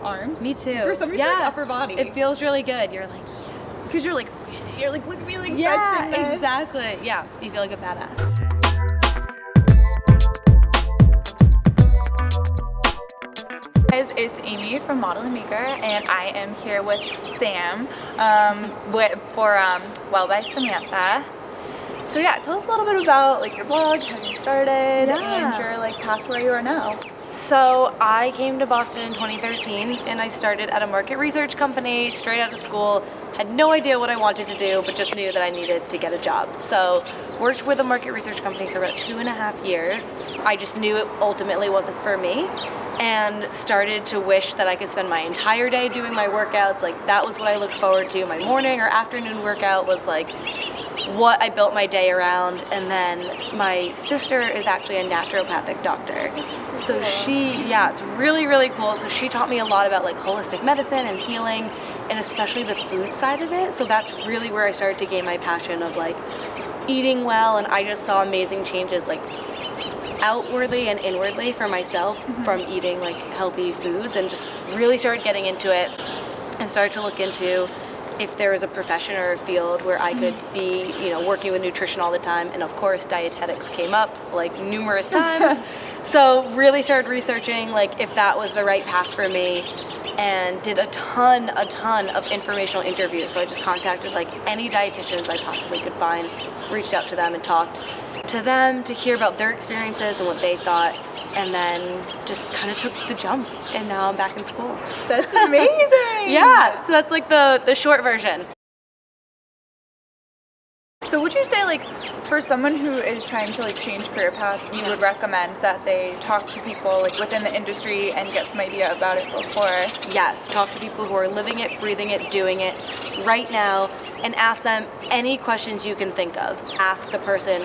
arms. Me too. For some reason, like upper body. It feels really good. You're like, yes. Because you're like, look at me, like, Yeah, touching this. exactly. Yeah, you feel like a badass. Guys, it's Amy from Model and Maker, and I am here with Sam for Well by Samantha. So yeah, tell us a little bit about like your blog, how you started, and your like path where you are now. So I came to Boston in 2013, and I started at a market research company straight out of school. Had no idea what I wanted to do, but just knew that I needed to get a job. So worked with a market research company for about 2.5 years. I just knew it ultimately wasn't for me, and started to wish that I could spend my entire day doing my workouts. Like that was what I looked forward to. My morning or afternoon workout was like what I built my day around. And then my sister is actually a naturopathic doctor. So it's really, really cool. So she taught me a lot about like holistic medicine and healing, and especially the food side of it. So that's really where I started to gain my passion of like eating well. And I just saw amazing changes like outwardly and inwardly for myself from eating like healthy foods, and just really started getting into it and started to look into if there was a profession or a field where I could be, working with nutrition all the time. And of course, dietetics came up like numerous times. So really started researching like if that was the right path for me, and did a ton of informational interviews. So I just contacted like any dietitians I possibly could find, reached out to them and talked to them to hear about their experiences and what they thought, and then just kind of took the jump, and now I'm back in school. That's amazing. Yeah, so that's like the short version. So would you say like for someone who is trying to like change career paths, you would recommend that they talk to people like within the industry and get some idea about it before? Yes, talk to people who are living it, breathing it, doing it right now, and ask them any questions you can think of. Ask the person,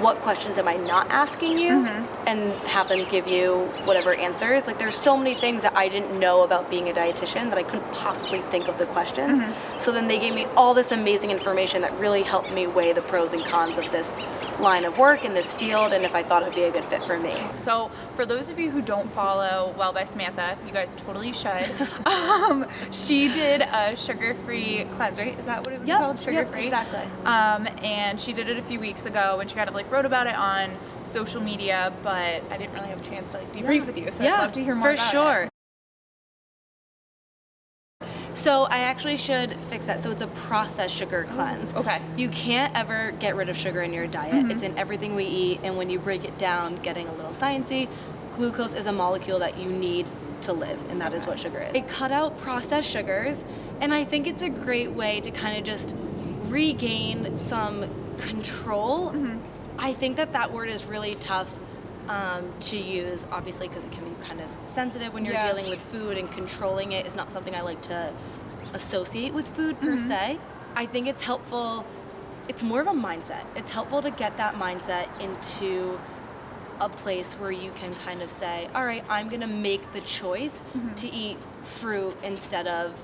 what questions am I not asking you? And have them give you whatever answers. Like there's so many things that I didn't know about being a dietitian that I couldn't possibly think of the questions. So then they gave me all this amazing information that really helped me weigh the pros and cons of this line of work in this field, and if I thought it would be a good fit for me. So for those of you who don't follow Well by Samantha, you guys totally should. She did a sugar-free cleanse, right? Is that what it was called? Sugar-free? Yep, exactly. And she did it a few weeks ago, and she kind of like wrote about it on social media, but I didn't really have a chance to like debrief with you, so I'd love to hear more about it. For sure. So I actually should fix that. So it's a processed sugar cleanse. Okay. You can't ever get rid of sugar in your diet. It's in everything we eat, and when you break it down, getting a little sciencey, glucose is a molecule that you need to live, and that is what sugar is. It cut out processed sugars, and I think it's a great way to kind of just regain some control. I think that word is really tough to use, obviously, because it can be kind of sensitive when you're dealing with food, and controlling it is not something I like to associate with food per se. I think it's helpful. It's more of a mindset. It's helpful to get that mindset into a place where you can kind of say, all right, I'm going to make the choice to eat fruit instead of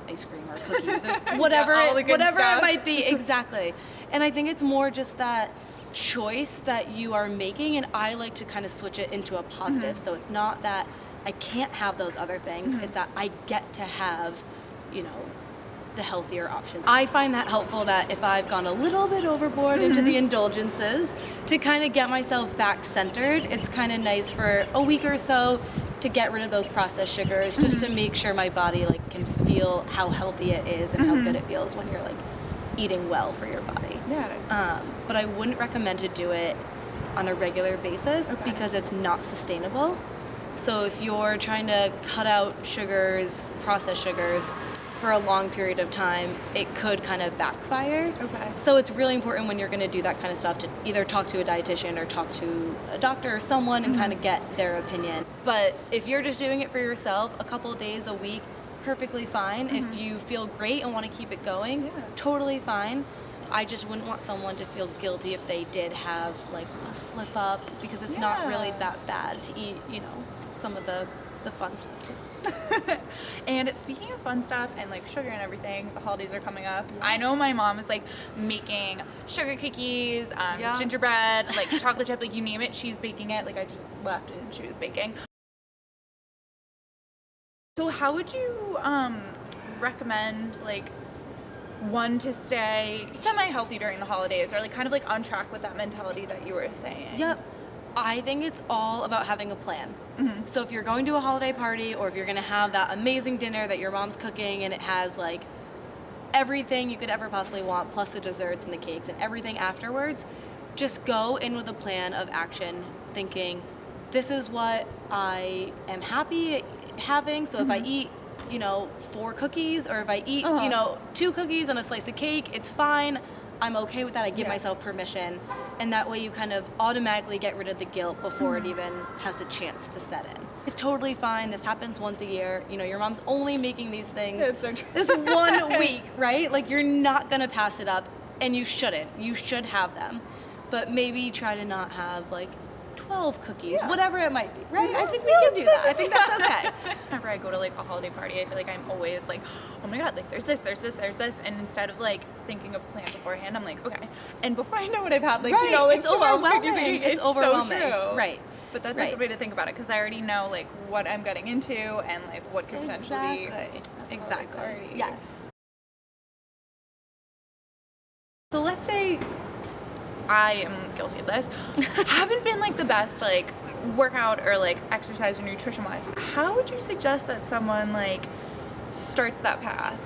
ice cream or cookies or whatever it might be. Exactly. And I think it's more just that choice that you are making, and I like to kind of switch it into a positive. So it's not that I can't have those other things, it's that I get to have, the healthier options. I find that helpful, that if I've gone a little bit overboard into the indulgences, to kind of get myself back centered. It's kind of nice for a week or so to get rid of those processed sugars, just to make sure my body like can feel how healthy it is and how good it feels when you're like eating well for your body. But I wouldn't recommend to do it on a regular basis because it's not sustainable. So if you're trying to cut out sugars, processed sugars, for a long period of time, it could kind of backfire. So it's really important when you're going to do that kind of stuff to either talk to a dietitian or talk to a doctor or someone and kind of get their opinion. But if you're just doing it for yourself, a couple of days a week, perfectly fine. If you feel great and want to keep it going, totally fine. I just wouldn't want someone to feel guilty if they did have like a slip up, because it's not really that bad to eat, some of the fun stuff too. And speaking of fun stuff and like sugar and everything, the holidays are coming up. I know my mom is like making sugar cookies, gingerbread, like chocolate chip, like you name it, she's baking it. Like I just left and she was baking. So how would you recommend like one to stay semi-healthy during the holidays, or like kind of like on track with that mentality that you were saying? Yep. I think it's all about having a plan. So if you're going to a holiday party, or if you're gonna have that amazing dinner that your mom's cooking and it has like everything you could ever possibly want, plus the desserts and the cakes and everything afterwards, just go in with a plan of action, thinking, this is what I am happy having. So if I eat, 4 cookies, or if I eat, 2 cookies and a slice of cake, it's fine. I'm okay with that. I give myself permission. And that way you kind of automatically get rid of the guilt before it even has the chance to set in. It's totally fine. This happens once a year. Your mom's only making these things this 1 week, right? Like, you're not going to pass it up, and you shouldn't. You should have them. But maybe try to not have, like, 12 cookies, whatever it might be, right? I think we can do that. I think that's okay. Whenever I go to like a holiday party, I feel like I'm always like, oh my god, like there's this, and instead of like thinking of a plan beforehand, I'm like, okay. And before I know what I've had, like like it's overwhelming. It's overwhelming, so true. Right? But that's a good way to think about it, because I already know like what I'm getting into and like what could potentially Exactly. Yes. So let's say I am guilty of this. Haven't been like the best like workout or like exercise or nutrition wise. How would you suggest that someone like starts that path?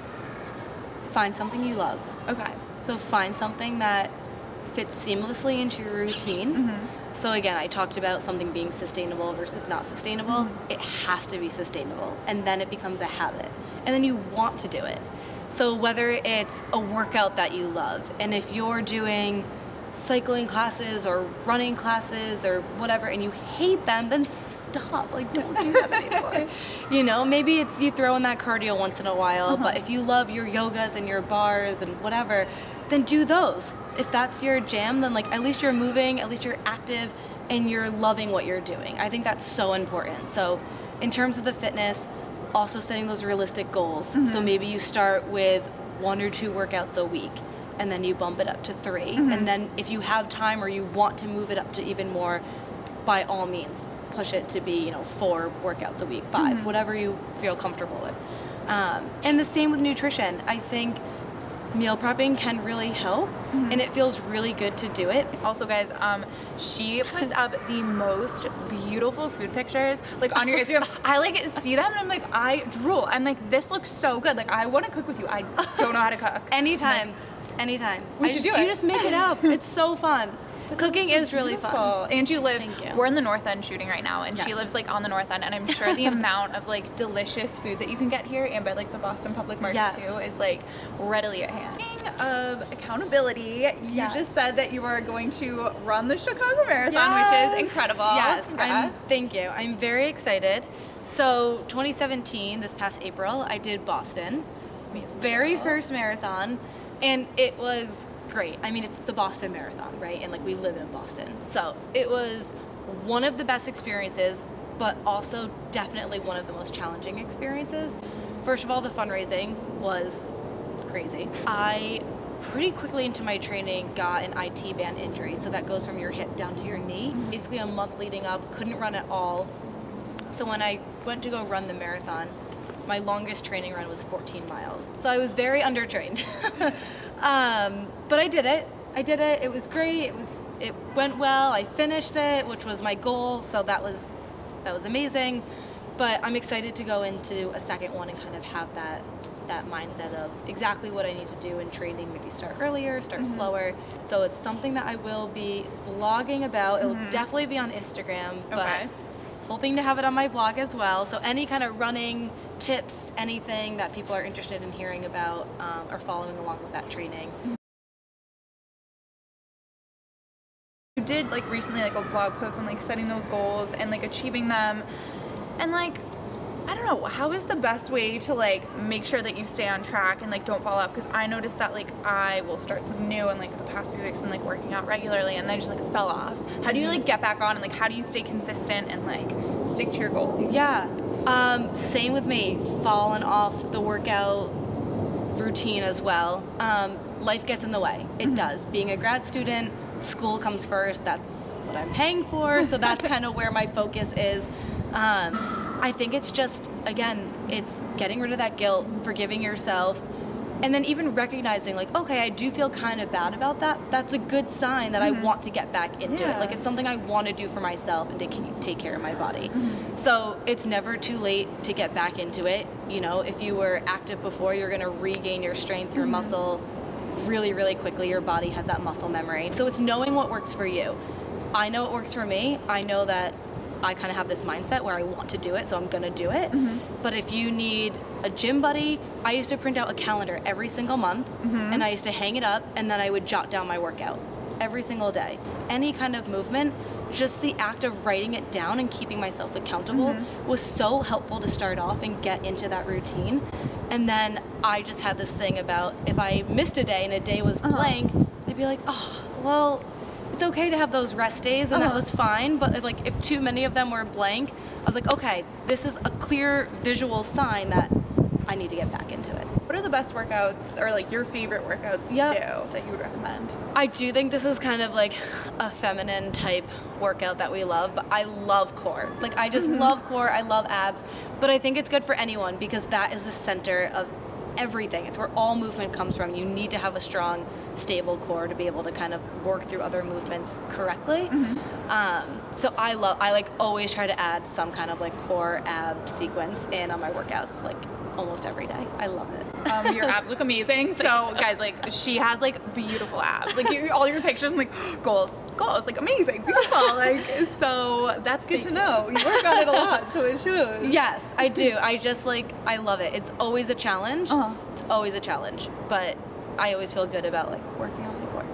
Find something you love. Okay. So find something that fits seamlessly into your routine. So again, I talked about something being sustainable versus not sustainable. It has to be sustainable, and then it becomes a habit, and then you want to do it. So whether it's a workout that you love, and if you're doing cycling classes or running classes or whatever and you hate them, then stop. Like, don't do that anymore. Maybe it's you throw in that cardio once in a while, but if you love your yogas and your bars and whatever, then do those. If that's your jam, then like at least you're moving, at least you're active, and you're loving what you're doing. I think that's so important. So in terms of the fitness, also setting those realistic goals. So maybe you start with 1 or 2 workouts a week, and then you bump it up to 3. And then if you have time or you want to move it up to even more, by all means, push it to be, 4 workouts a week, 5, whatever you feel comfortable with. And the same with nutrition. I think meal prepping can really help, and it feels really good to do it. Also, guys, she puts up the most beautiful food pictures like on your Instagram. I like see them and I'm like, I drool. I'm like, this looks so good. Like, I want to cook with you. I don't know how to cook. Anytime. We should do it. You just make it up. It's so fun. Cooking is really fun. And you live, Thank you. We're in the North End shooting right now, and she lives like on the North End, and I'm sure the amount of like delicious food that you can get here and by like the Boston Public Market too is like readily at hand. Speaking of accountability, you just said that you are going to run the Chicago Marathon, which is incredible. Yes, thank you. I'm very excited. So 2017, this past April, I did Boston. Amazing. Very first marathon, and it was great. I mean, it's the Boston Marathon, right? And like, we live in Boston. So it was one of the best experiences, but also definitely one of the most challenging experiences. First of all, the fundraising was crazy. I pretty quickly into my training got an IT band injury. So that goes from your hip down to your knee. Basically a month leading up, couldn't run at all. So when I went to go run the marathon, my longest training run was 14 miles. So I was very undertrained. But I did it. It was great. It went well. I finished it, which was my goal. So that was amazing. But I'm excited to go into a second one and kind of have that mindset of exactly what I need to do in training. Maybe start earlier, start slower. So it's something that I will be blogging about. It will definitely be on Instagram, but hoping to have it on my blog as well. So any kind of running tips, anything that people are interested in hearing about or following along with that training. You did like recently like a blog post on like setting those goals and like achieving them, and like I don't know, how is the best way to like make sure that you stay on track and like don't fall off? Because I noticed that like I will start something new, and like the past few weeks I've been like working out regularly and I just like fell off. How do you like get back on, and like how do you stay consistent and like stick to your goals? Same with me, falling off the workout routine as well. Life gets in the way. It does. Being a grad student, school comes first. That's what I'm paying for, so that's kind of where my focus is. I think it's just, again, it's getting rid of that guilt, forgiving yourself, and then even recognizing, like, okay, I do feel kind of bad about that. That's a good sign that I want to get back into it. Like, it's something I want to do for myself and to take care of my body. So it's never too late to get back into it. You know, if you were active before, you're going to regain your strength, your muscle really, really quickly. Your body has that muscle memory. So it's knowing what works for you. I know it works for me. I know that I kind of have this mindset where I want to do it, so I'm going to do it. But if you need a gym buddy, I used to print out a calendar every single month, and I used to hang it up, and then I would jot down my workout every single day. Any kind of movement, just the act of writing it down and keeping myself accountable was so helpful to start off and get into that routine. And then I just had this thing about if I missed a day and a day was blank, I'd be like, oh, well, it's okay to have those rest days, and that was fine. But if too many of them were blank, I was like, okay, this is a clear visual sign that I need to get back into it. What are the best workouts, or like your favorite workouts to do that you would recommend? I do think this is kind of like a feminine type workout that we love, but I love core. Like, I just love core, I love abs, but I think it's good for anyone because that is the center of everything. It's where all movement comes from. You need to have a strong, stable core to be able to kind of work through other movements correctly. So I always try to add some kind of like core ab sequence in on my workouts, like almost every day. I love it. Your abs look amazing. So guys, like, she has like beautiful abs. Like, all your pictures, I'm like, goals, like amazing, beautiful. Like, so that's good to know. You work on it a lot, so it shows. Yes, I do. I love it. It's always a challenge. It's always a challenge, but I always feel good about like working on my core.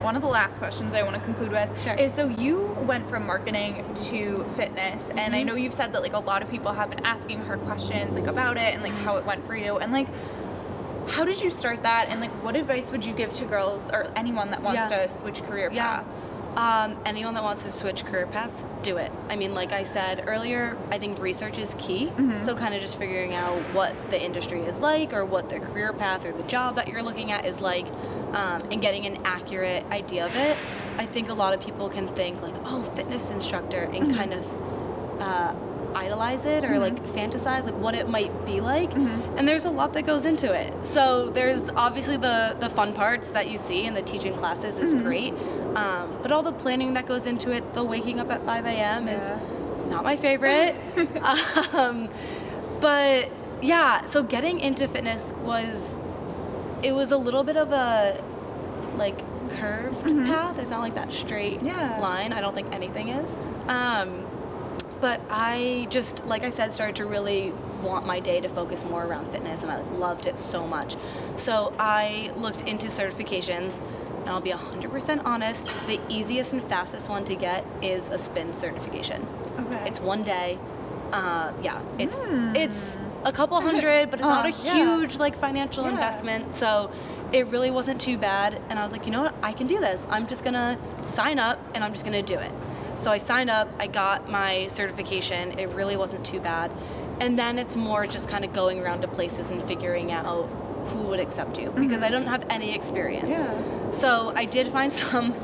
One of the last questions I want to conclude with is, so you went from marketing to fitness, and I know you've said that like a lot of people have been asking her questions like about it and like how it went for you, and like how did you start that, and like what advice would you give to girls or anyone that wants to switch career paths? Anyone that wants to switch career paths, do it. I mean, like I said earlier, I think research is key. So kind of just figuring out what the industry is like, or what the career path or the job that you're looking at is like, and getting an accurate idea of it. I think a lot of people can think like, oh, fitness instructor, and kind of idolize it or like fantasize like what it might be like, and there's a lot that goes into it. So there's obviously the fun parts that you see in the teaching classes is great, but all the planning that goes into it, the waking up at 5 a.m. is not my favorite. But yeah, so getting into fitness was a little bit of a like curved path. It's not like that straight line. I don't think anything is. But I just, like I said, started to really want my day to focus more around fitness, and I loved it so much. So I looked into certifications, and I'll be 100% honest, the easiest and fastest one to get is a spin certification. Okay. It's one day. It's a couple hundred, but it's not a huge like financial investment. So it really wasn't too bad. And I was like, you know what? I can do this. I'm just gonna sign up and I'm just gonna do it. So I signed up, I got my certification. It really wasn't too bad. And then it's more just kind of going around to places and figuring out who would accept you, because I don't have any experience. So I did find some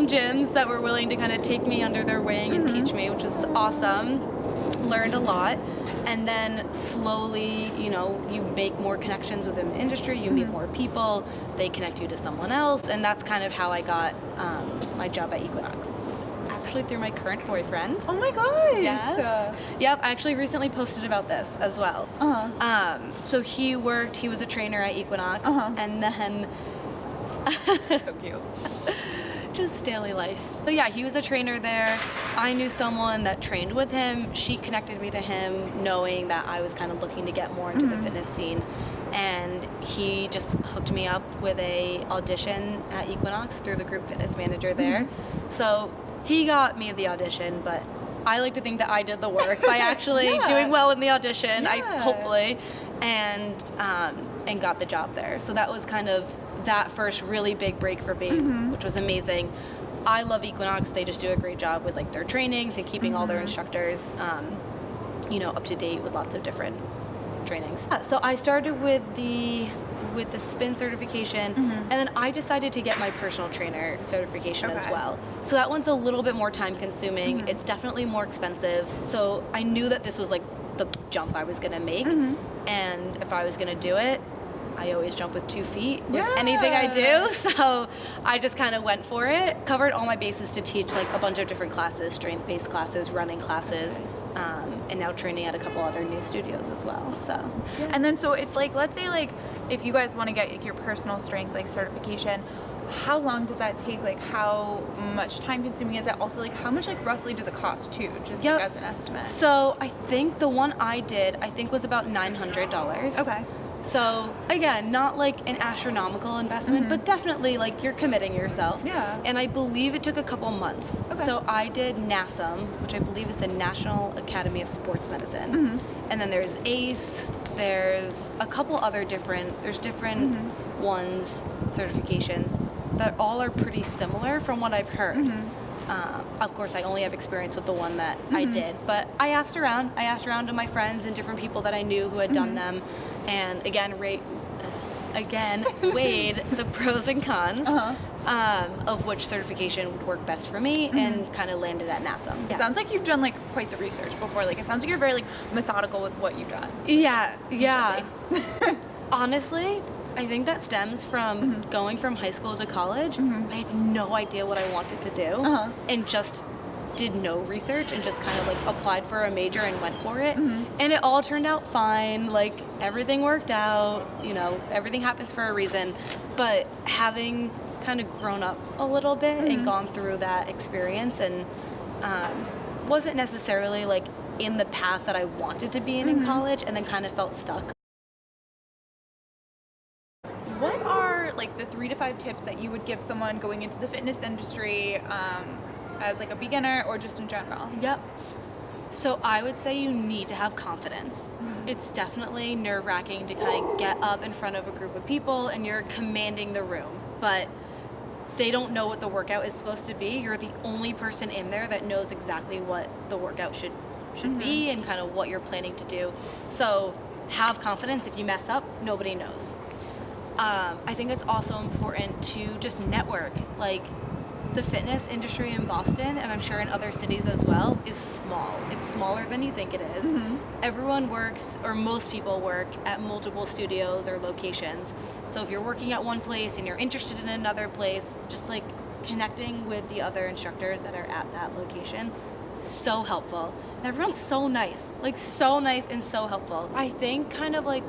gyms that were willing to kind of take me under their wing and teach me, which was awesome. Learned a lot. And then slowly, you know, you make more connections within the industry, you meet more people, they connect you to someone else, and that's kind of how I got my job at Equinox. Actually through my current boyfriend. Oh my gosh! Yes. Yep, I actually recently posted about this as well. So he was a trainer at Equinox, and then... So cute. Just daily life. So yeah, he was a trainer there. I knew someone that trained with him. She connected me to him, knowing that I was kind of looking to get more into the fitness scene. And he just hooked me up with a audition at Equinox through the group fitness manager there. So he got me the audition, but I like to think that I did the work by actually doing well in the audition, hopefully, and got the job there. So that was kind of that first really big break for me, which was amazing. I love Equinox. They just do a great job with like their trainings and keeping all their instructors, up to date with lots of different trainings. So I started with the with the spin certification, and then I decided to get my personal trainer certification as well. So that one's a little bit more time consuming. It's definitely more expensive. So I knew that this was like the jump I was gonna make, and if I was gonna do it, I always jump with 2 feet with anything I do, so I just kind of went for it. Covered all my bases to teach like a bunch of different classes, strength-based classes, running classes, and now training at a couple other new studios as well. So, and then so if like, let's say like, if you guys want to get like, your personal strength like certification, how long does that take? Like, how much time consuming is it? Also, like, how much like roughly does it cost too? Just like, as an estimate. So I think the one I did, was about $900. Okay. So again, not like an astronomical investment, but definitely like you're committing yourself. Yeah. And I believe it took a couple months. Okay. So I did NASM, which I believe is the National Academy of Sports Medicine. And then there's ACE, there's a couple other different ones, certifications, that all are pretty similar from what I've heard. Of course, I only have experience with the one that I did, but I asked around to my friends and different people that I knew who had done them, and again, weighed the pros and cons of which certification would work best for me, and kind of landed at NASM. It sounds like you've done like quite the research before. Like, it sounds like you're very like methodical with what you've done. Yeah. Honestly, I think that stems from going from high school to college. I had no idea what I wanted to do, and just did no research and just kind of like applied for a major and went for it. And it all turned out fine. Like, everything worked out, you know, everything happens for a reason. But having kind of grown up a little bit and gone through that experience, and wasn't necessarily like in the path that I wanted to be in college, and then kind of felt stuck. What are like the 3 to 5 tips that you would give someone going into the fitness industry as like a beginner or just in general? Yep. So I would say you need to have confidence. It's definitely nerve-wracking to kind of get up in front of a group of people and you're commanding the room, but they don't know what the workout is supposed to be. You're the only person in there that knows exactly what the workout should be and kind of what you're planning to do. So have confidence. If you mess up, nobody knows. I think it's also important to just network. Like, the fitness industry in Boston, and I'm sure in other cities as well, is small. It's smaller than you think it is. Everyone works, or most people work, at multiple studios or locations. So if you're working at one place and you're interested in another place, just like connecting with the other instructors that are at that location, so helpful. And everyone's so nice, like so nice and so helpful. I think kind of a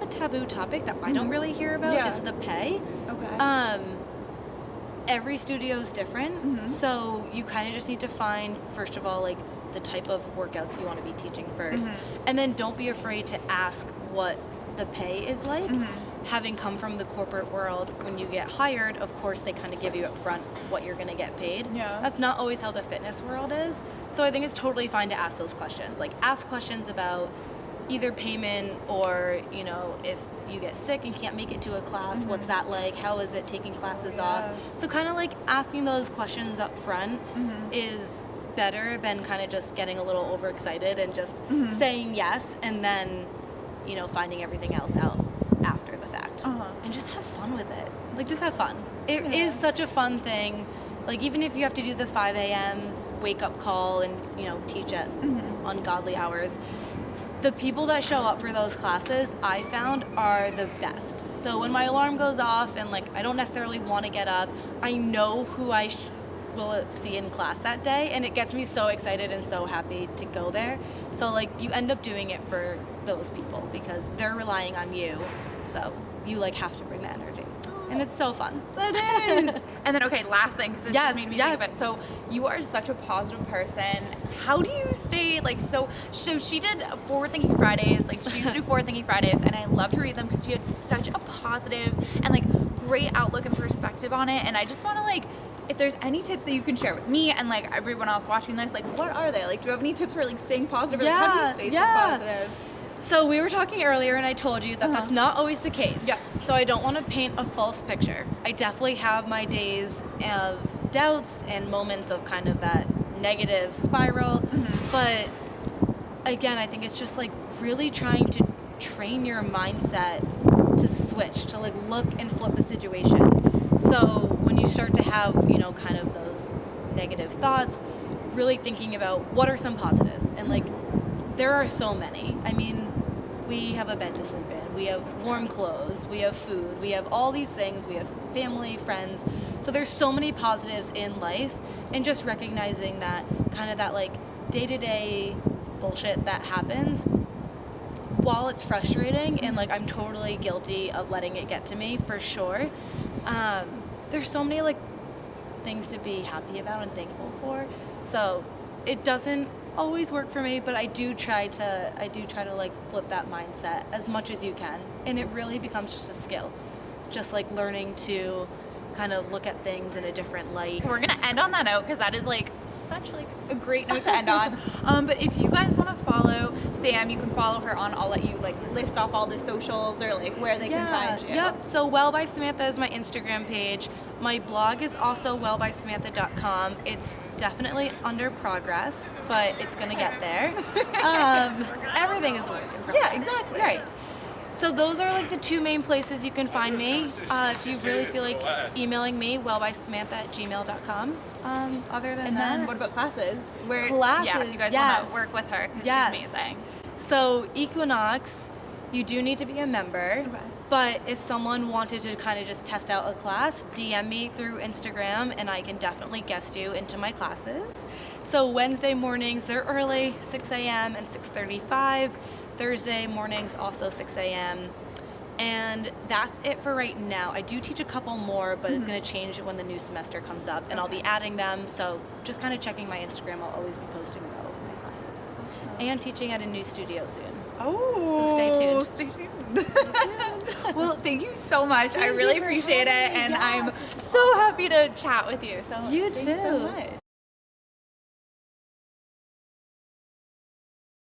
taboo topic that I don't really hear about is the pay. Okay. Every studio is different, so you kind of just need to find, first of all, like the type of workouts you want to be teaching first, and then don't be afraid to ask what the pay is like. Having come from the corporate world, when you get hired, of course they kind of give you up front what you're going to get paid. That's not always how the fitness world is, so I think it's totally fine to ask those questions. Like, ask questions about either payment or, you know, if you get sick and can't make it to a class, what's that like? How is it taking classes off? So kind of like asking those questions up front is better than kind of just getting a little overexcited and just saying yes and then, you know, finding everything else out after the fact. And just have fun with it. Like, just have fun. It is such a fun thing. Like, even if you have to do the 5 a.m.s wake up call and, you know, teach at ungodly hours, the people that show up for those classes, I found, are the best. So when my alarm goes off and, like, I don't necessarily want to get up, I know who I will see in class that day, and it gets me so excited and so happy to go there. So, like, you end up doing it for those people because they're relying on you, so you, like, have to bring the energy. And it's so fun. That is. And then, okay, last thing, because this just made me think of it. So you are such a positive person. How do you stay, like, so she did Forward Thinking Fridays. Like, she used to do Forward Thinking Fridays, and I love to read them because she had such a positive and, like, great outlook and perspective on it. And I just want to, like, if there's any tips that you can share with me and, like, everyone else watching this, like, what are they? Like, do you have any tips for, like, staying positive? Or, like, how do you stay so positive? So we were talking earlier and I told you that that's not always the case. So I don't want to paint a false picture. I definitely have my days of doubts and moments of kind of that negative spiral. But again, I think it's just like really trying to train your mindset to switch, to like look and flip the situation. So when you start to have, you know, kind of those negative thoughts, really thinking about what are some positives. And like, there are so many. I mean, we have a bed to sleep in, we have warm clothes, we have food, we have all these things, we have family, friends. So there's so many positives in life, and just recognizing that kind of that like day-to-day bullshit that happens, while it's frustrating and like I'm totally guilty of letting it get to me for sure, there's so many like things to be happy about and thankful for. So it doesn't always work for me, but I do try to like flip that mindset as much as you can, and it really becomes just a skill, just like learning to kind of look at things in a different light. So we're gonna end on that note, because that is like such like a great note to end on. But if you guys want to follow Sam, you can follow her on, I'll let you like list off all the socials or like where they can find you. Yep. So Well by Samantha is my Instagram page. My blog is also wellbysamantha.com. It's definitely under progress, but it's gonna get there. Everything is a work in progress. Yeah, exactly. Right. So those are like the two main places you can find me. If you really feel like emailing me, wellbysamantha@gmail.com. Other than And that, then what about classes? Where, Classes, yeah, if you guys yes. want to work with her, because Yes. she's amazing. so Equinox, you do need to be a member. Okay. But if someone wanted to kind of just test out a class, DM me through Instagram and I can definitely guest you into my classes. So Wednesday mornings, they're early, 6 a.m. and 6:35. Thursday mornings, also 6 a.m. And that's it for right now. I do teach a couple more, but it's going to change when the new semester comes up, and I'll be adding them. So just kind of checking my Instagram. I'll always be posting about my classes. And teaching at a new studio soon. Oh, So stay tuned. Stay tuned. Well, thank you so much. I Thank really you for appreciate it, having me. and Yes. I'm so happy to chat with you. So You thank you so too. much.